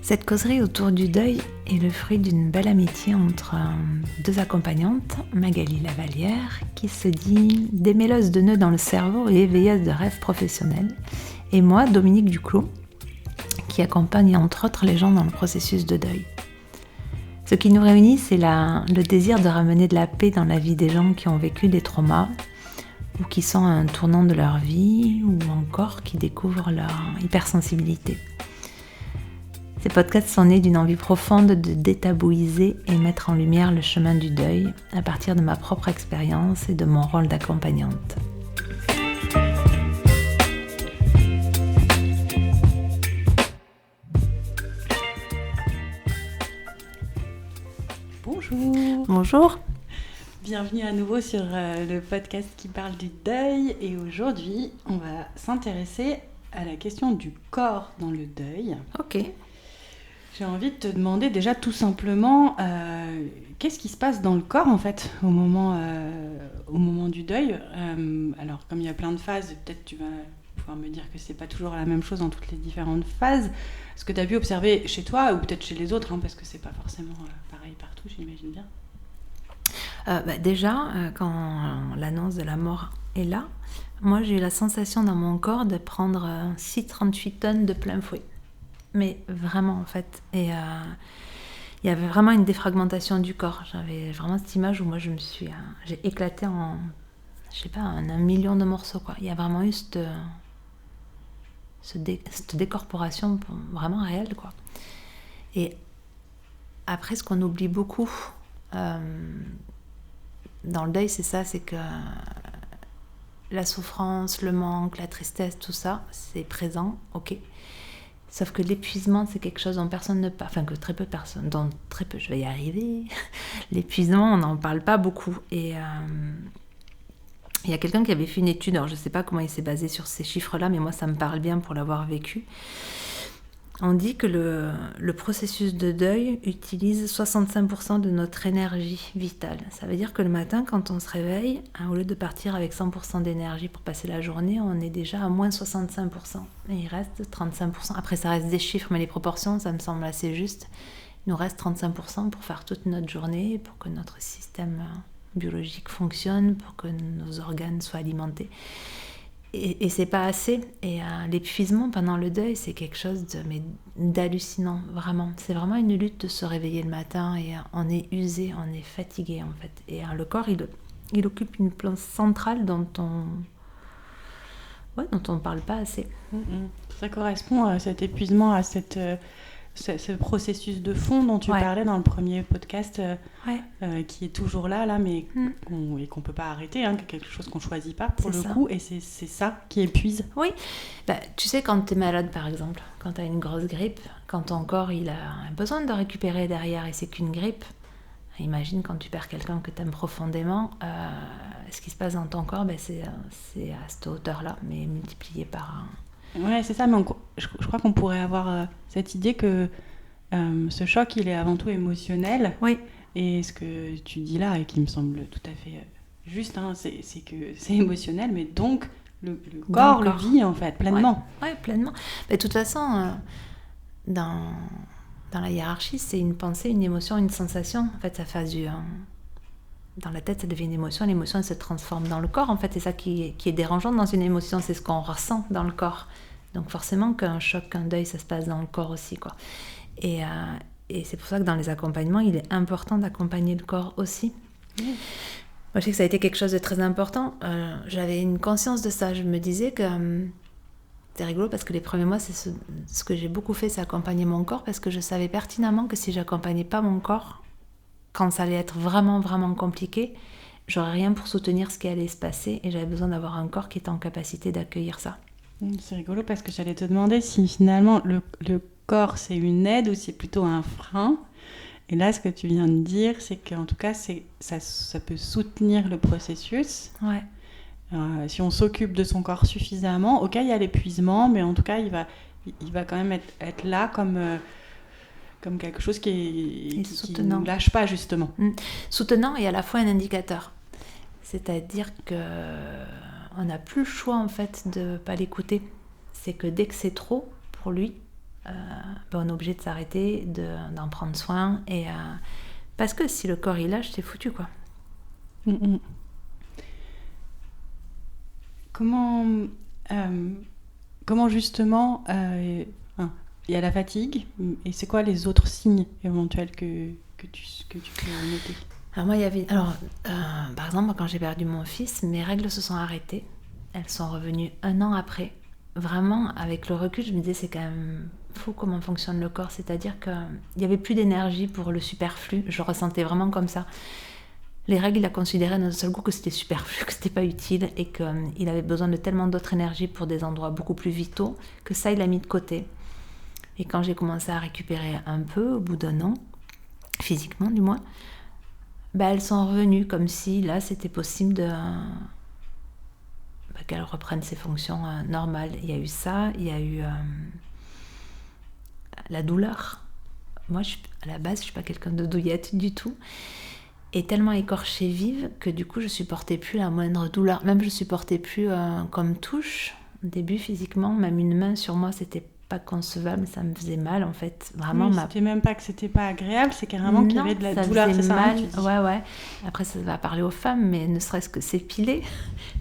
Cette causerie autour du deuil est le fruit d'une belle amitié entre deux accompagnantes, Magali Lavalière, qui se dit démêleuse de nœuds dans le cerveau et éveilleuse de rêves professionnels, et moi, Dominique Duclos, qui accompagne entre autres les gens dans le processus de deuil. Ce qui nous réunit, c'est le désir de ramener de la paix dans la vie des gens qui ont vécu des traumas, ou qui sont à un tournant de leur vie, ou encore qui découvrent leur hypersensibilité. Ces podcasts sont nés d'une envie profonde de détabouiser et mettre en lumière le chemin du deuil à partir de ma propre expérience et de mon rôle d'accompagnante. Bonjour. Bonjour. Bienvenue à nouveau sur le podcast qui parle du deuil. Et aujourd'hui, on va s'intéresser à la question du corps dans le deuil. Ok. J'ai envie de te demander déjà tout simplement qu'est-ce qui se passe dans le corps en fait au moment du deuil. Alors comme il y a plein de phases, peut-être tu vas pouvoir me dire que c'est pas toujours la même chose dans toutes les différentes phases. Ce que tu as pu observer chez toi ou peut-être chez les autres, parce que c'est pas forcément pareil partout, j'imagine bien. Déjà, quand l'annonce de la mort est là, moi j'ai eu la sensation dans mon corps de prendre 6,38 tonnes de plein fouet. Mais vraiment en fait, et il y avait vraiment une défragmentation du corps. J'avais vraiment cette image où moi j'ai éclaté en, je sais pas, en 1 million de morceaux quoi. Il y a vraiment eu cette décorporation vraiment réelle quoi. Et après ce qu'on oublie beaucoup dans le deuil, c'est ça, c'est que la souffrance, le manque, la tristesse, tout ça, c'est présent, ok. Sauf que l'épuisement, c'est quelque chose dont personne ne parle, que très peu de personnes, dont très peu, je vais y arriver. L'épuisement, on n'en parle pas beaucoup. Et il y a quelqu'un qui avait fait une étude, alors je ne sais pas comment il s'est basé sur ces chiffres-là, mais moi ça me parle bien pour l'avoir vécu. On dit que le processus de deuil utilise 65% de notre énergie vitale. Ça veut dire que le matin, quand on se réveille, au lieu de partir avec 100% d'énergie pour passer la journée, on est déjà à moins 65%. Et il reste 35%. Après, ça reste des chiffres, mais les proportions, ça me semble assez juste. Il nous reste 35% pour faire toute notre journée, pour que notre système biologique fonctionne, pour que nos organes soient alimentés. Et c'est pas assez. Et l'épuisement pendant le deuil, c'est quelque chose d'hallucinant, vraiment. C'est vraiment une lutte de se réveiller le matin et on est usé, on est fatigué en fait. Et le corps, il occupe une place centrale dont on parle pas assez. Ça correspond à cet épuisement, à ce processus de fond dont tu parlais dans le premier podcast, qui est toujours là mais qu'on peut pas arrêter, quelque chose qu'on choisit pas pour le coup, et c'est ça qui épuise. Oui, tu sais, quand tu es malade par exemple, quand tu as une grosse grippe, quand ton corps il a besoin de récupérer derrière et c'est qu'une grippe, imagine quand tu perds quelqu'un que tu aimes profondément, ce qui se passe dans ton corps, c'est à cette hauteur-là, mais multiplié par... Ouais, c'est ça, mais je crois qu'on pourrait avoir cette idée que ce choc, il est avant tout émotionnel. Oui. Et ce que tu dis là, et qui me semble tout à fait juste, c'est que c'est émotionnel, mais donc le corps le vit en fait, pleinement. Oui, pleinement. Mais de toute façon, dans la hiérarchie, c'est une pensée, une émotion, une sensation. En fait, ça fait dans la tête, ça devient une émotion. L'émotion, elle se transforme dans le corps. En fait, c'est ça qui est dérangeant dans une émotion, c'est ce qu'on ressent dans le corps. Donc forcément qu'un choc, qu'un deuil, ça se passe dans le corps aussi, quoi. Et c'est pour ça que dans les accompagnements, il est important d'accompagner le corps aussi. Moi, je sais que ça a été quelque chose de très important. J'avais une conscience de ça. Je me disais que... c'est rigolo parce que les premiers mois, c'est ce que j'ai beaucoup fait, c'est accompagner mon corps, parce que je savais pertinemment que si j'accompagnais pas mon corps, quand ça allait être vraiment, vraiment compliqué, j'aurais rien pour soutenir ce qui allait se passer, et j'avais besoin d'avoir un corps qui était en capacité d'accueillir ça. C'est rigolo parce que j'allais te demander si finalement le corps c'est une aide ou c'est plutôt un frein. Et là, ce que tu viens de dire, c'est qu'en tout cas, ça peut soutenir le processus. Ouais. Si on s'occupe de son corps suffisamment, ok, il y a l'épuisement, mais en tout cas, il va quand même être là comme quelque chose qui ne lâche pas, justement. Soutenant et à la fois un indicateur. C'est-à-dire qu'on n'a plus le choix, en fait, de ne pas l'écouter. C'est que dès que c'est trop, pour lui, on est obligé de s'arrêter, d'en prendre soin. Parce que si le corps il lâche, c'est foutu, quoi. Comment justement il y a la fatigue, et c'est quoi les autres signes éventuels que tu peux noter? Alors moi, par exemple, quand j'ai perdu mon fils, mes règles se sont arrêtées. Elles sont revenues 1 an après. Vraiment, avec le recul, je me disais, c'est quand même fou comment fonctionne le corps. C'est-à-dire qu'il n'y avait plus d'énergie pour le superflu. Je ressentais vraiment comme ça. Les règles, il a considéré d'un seul coup que c'était superflu, que c'était pas utile et qu'il avait besoin de tellement d'autres énergies pour des endroits beaucoup plus vitaux que ça, il l'a mis de côté. Et quand j'ai commencé à récupérer un peu, au bout d'1 an, physiquement du moins, elles sont revenues comme si là, c'était possible qu'elle reprenne ses fonctions normales. Il y a eu ça, il y a eu la douleur. Moi, à la base, je suis pas quelqu'un de douillette du tout. Et tellement écorchée vive que du coup, je supportais plus la moindre douleur. Même je supportais plus comme touche. Au début, physiquement, même une main sur moi, c'était pas concevable, ça me faisait mal en fait. Vraiment, c'était même pas que c'était pas agréable, c'est carrément qu'il y avait de la douleur, c'est mal. Ça, ouais. Après, ça va parler aux femmes, mais ne serait-ce que s'épiler,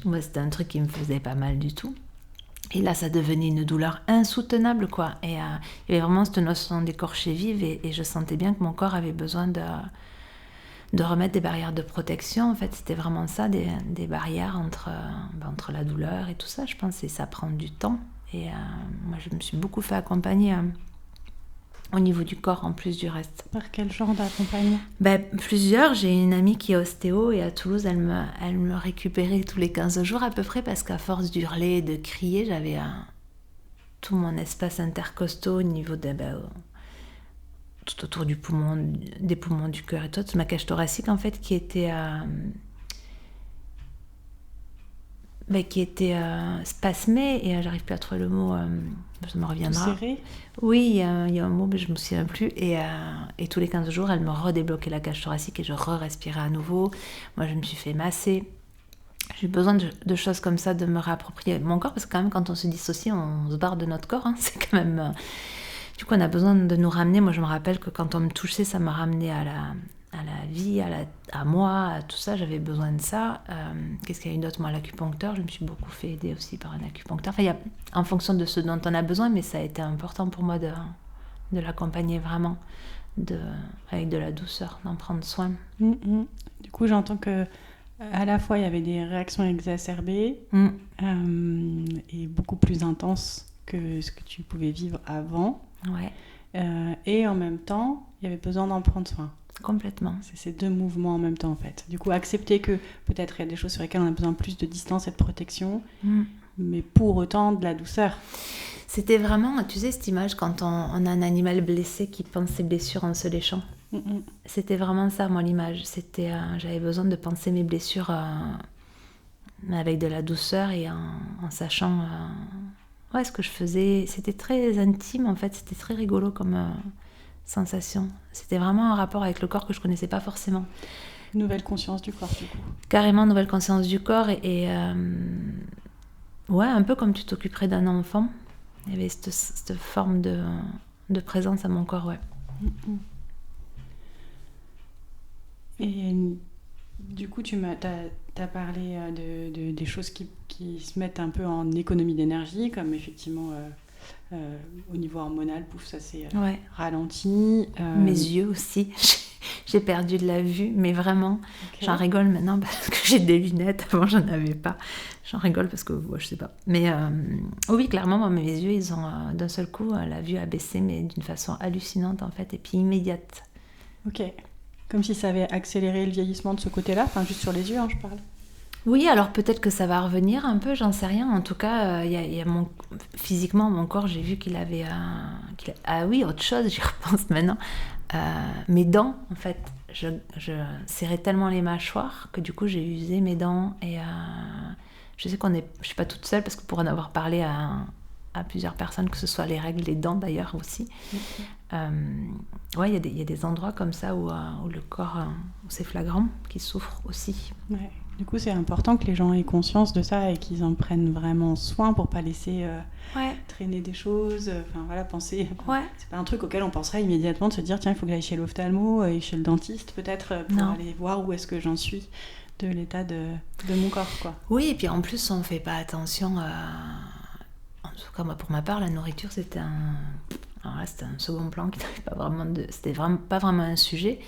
moi, c'était un truc qui me faisait pas mal du tout. Et là, ça devenait une douleur insoutenable, quoi. Et il y avait vraiment cette notion d'écorcher vive, et je sentais bien que mon corps avait besoin de remettre des barrières de protection. En fait, c'était vraiment ça, des barrières entre la douleur et tout ça, je pense, et ça prend du temps. Et moi, je me suis beaucoup fait accompagner au niveau du corps, en plus du reste. Par quel genre d'accompagnement? Plusieurs. J'ai une amie qui est ostéo, et à Toulouse, elle me récupérait tous les 15 jours à peu près, parce qu'à force d'hurler et de crier, j'avais tout mon espace intercostaux au niveau tout autour du poumon, des poumons du cœur et tout, ma cage thoracique en fait, qui était spasmée, et j'arrive plus à trouver le mot, ça me reviendra. Tout serré? Oui, il y a un mot, mais je me souviens plus, et tous les 15 jours, elle me redébloquait la cage thoracique et je re-respirais à nouveau. Moi, je me suis fait masser. J'ai eu besoin de choses comme ça, de me réapproprier mon corps, parce que quand même, quand on se dissocie, on se barre de notre corps, hein, c'est quand même... Du coup, on a besoin de nous ramener. Moi, je me rappelle que quand on me touchait, ça me ramenait à la vie, à moi, à tout ça. J'avais besoin de ça. Qu'est-ce qu'il y a eu d'autre? Moi, l'acupuncteur, je me suis beaucoup fait aider aussi par un acupuncteur. Enfin, il y a, en fonction de ce dont on a besoin, mais ça a été important pour moi de l'accompagner vraiment, avec de la douceur, d'en prendre soin. Du coup, j'entends que à la fois, il y avait des réactions exacerbées et beaucoup plus intenses que ce que tu pouvais vivre avant. Ouais. Et en même temps, il y avait besoin d'en prendre soin. Complètement. C'est ces 2 mouvements en même temps, en fait. Du coup, accepter que peut-être il y a des choses sur lesquelles on a besoin plus de distance et de protection, mais pour autant de la douceur. C'était vraiment, tu sais, cette image quand on a un animal blessé qui pense ses blessures en se léchant. C'était vraiment ça, moi, l'image. C'était, j'avais besoin de penser mes blessures avec de la douceur et en sachant... ce que je faisais, c'était très intime en fait, c'était très rigolo comme sensation. C'était vraiment un rapport avec le corps que je connaissais pas forcément. Nouvelle conscience du corps, du coup. Carrément nouvelle conscience du corps et un peu comme tu t'occuperais d'un enfant. Il y avait cette forme de présence à mon corps, ouais. Et du coup, t'as parlé des choses qui se mettent un peu en économie d'énergie, comme effectivement au niveau hormonal, ça s'est ralenti. Mes yeux aussi, j'ai perdu de la vue, mais vraiment, j'en rigole maintenant parce que j'ai des lunettes, avant j'en avais pas. J'en rigole parce que, je sais pas. Mais oui, clairement, moi, mes yeux, ils ont d'un seul coup, la vue a baissé, mais d'une façon hallucinante en fait, et puis immédiate. Ok. Comme si ça avait accéléré le vieillissement de ce côté-là, enfin juste sur les yeux, je parle. Oui, alors peut-être que ça va revenir un peu, j'en sais rien. En tout cas, physiquement, mon corps, j'ai vu qu'il avait... Ah oui, autre chose, j'y repense maintenant. Mes dents, en fait, je serrais tellement les mâchoires que du coup, j'ai usé mes dents. Et je sais je suis pas toute seule, parce que pour en avoir parlé à plusieurs personnes, que ce soit les règles, les dents d'ailleurs aussi. Il y a des endroits comme ça où le corps, où c'est flagrant, qui souffre aussi. Ouais. Du coup, c'est important que les gens aient conscience de ça et qu'ils en prennent vraiment soin pour pas laisser traîner des choses. Enfin voilà, penser. C'est pas un truc auquel on penserait immédiatement de se dire tiens, il faut que j'aille chez l'ophtalmo et chez le dentiste peut-être pour aller voir où est-ce que j'en suis de l'état de mon corps, quoi. Oui, et puis en plus, on fait pas attention à... En tout cas, moi, pour ma part, la nourriture, c'était un second plan qui n'avait pas vraiment C'était pas vraiment un sujet.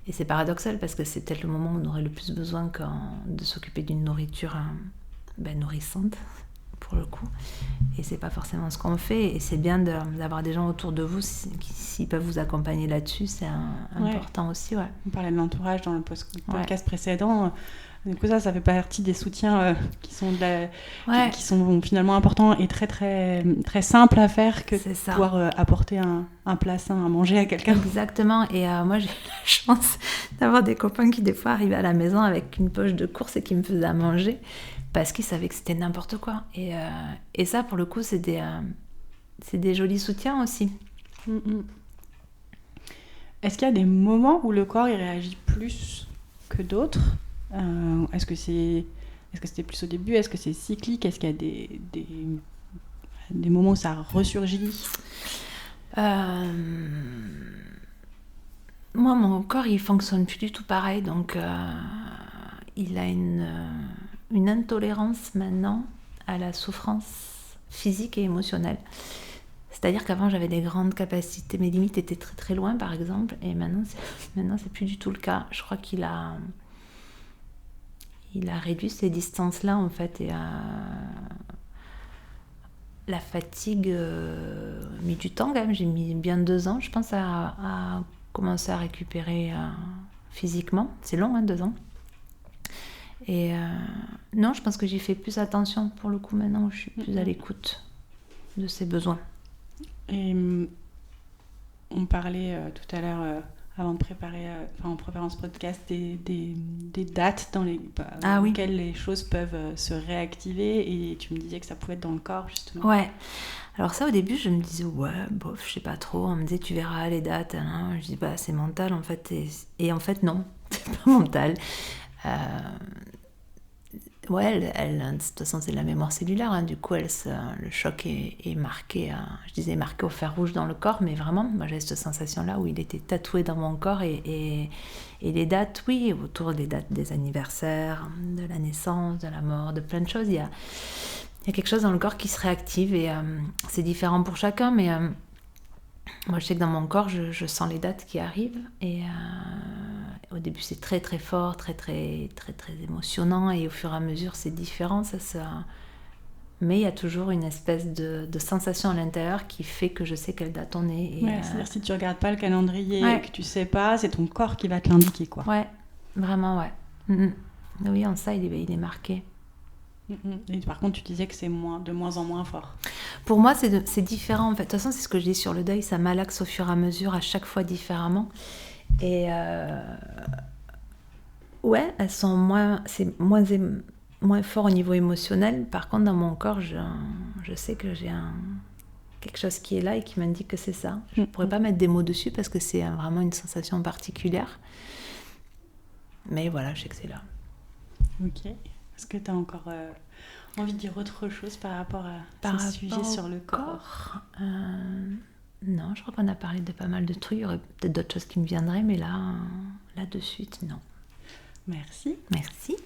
Et c'est paradoxal parce que c'est peut-être le moment où on aurait le plus besoin de s'occuper d'une nourriture nourrissante, pour le coup. Et c'est pas forcément ce qu'on fait. Et c'est bien d'avoir des gens autour de vous s'ils peuvent vous accompagner là-dessus. C'est important aussi. Ouais. On parlait de l'entourage dans le podcast précédent. Du coup, ça fait partie des soutiens qui sont qui sont finalement importants et très très très simples à faire que de pouvoir apporter un plat sain à manger à quelqu'un. Exactement. Et moi, j'ai eu la chance d'avoir des copains qui des fois arrivaient à la maison avec une poche de course et qui me faisaient à manger parce qu'ils savaient que c'était n'importe quoi. Et ça, pour le coup, c'est des jolis soutiens aussi. Est-ce qu'il y a des moments où le corps il réagit plus que d'autres ? Est-ce que c'était plus au début ? Est-ce que c'est cyclique ? Est-ce qu'il y a des moments où ça ressurgit ? Moi, mon corps, il fonctionne plus du tout pareil. Donc, il a une intolérance maintenant à la souffrance physique et émotionnelle. C'est-à-dire qu'avant, j'avais des grandes capacités. Mes limites étaient très très loin, par exemple. Et maintenant, c'est plus du tout le cas. Je crois qu'il a réduit ces distances-là, en fait, et la fatigue a mis du temps, quand même. J'ai mis bien 2 ans, je pense, à commencer à récupérer physiquement. C'est long, 2 ans. Et non, je pense que j'y fais plus attention, pour le coup, maintenant, où je suis plus à l'écoute de ses besoins. Et on parlait tout à l'heure... avant de préparer, en préparant ce podcast, des dates dans lesquelles les choses peuvent se réactiver, et tu me disais que ça pouvait être dans le corps, justement. Ouais. Alors ça, au début, je me disais, bof, je sais pas trop. On me disait, tu verras les dates. Hein. Je dis, c'est mental, en fait. Et en fait, non, c'est pas mental. De toute façon, c'est de la mémoire cellulaire. Hein. Du coup, le choc est marqué, je disais marqué au fer rouge dans le corps, mais vraiment, moi, j'avais cette sensation-là où il était tatoué dans mon corps. Et les dates, oui, autour des dates des anniversaires, de la naissance, de la mort, de plein de choses. Il y a quelque chose dans le corps qui se réactive et c'est différent pour chacun, mais moi, je sais que dans mon corps, je sens les dates qui arrivent et au début, c'est très très fort, très très très très émotionnant, et au fur et à mesure, c'est différent. Mais il y a toujours une espèce de sensation à l'intérieur qui fait que je sais quelle date on est. C'est-à-dire si tu regardes pas le calendrier et que tu sais pas, c'est ton corps qui va te l'indiquer, quoi. Ouais, vraiment, ouais. Oui, en ça, il est marqué. Et par contre, tu disais que c'est de moins en moins fort. Pour moi, c'est différent, en fait. De toute façon, c'est ce que je dis sur le deuil, ça malaxe au fur et à mesure, à chaque fois différemment. Et elles sont c'est moins fort au niveau émotionnel. Par contre, dans mon corps, je sais que j'ai quelque chose qui est là et qui m'indique que c'est ça. Je ne pourrais pas mettre des mots dessus parce que c'est vraiment une sensation particulière. Mais voilà, je sais que c'est là. Ok. Est-ce que tu as encore envie de dire autre chose par rapport à ce sujet sur le corps ? Non, je crois qu'on a parlé de pas mal de trucs. Il y aurait peut-être d'autres choses qui me viendraient, mais là de suite, non. Merci. Merci.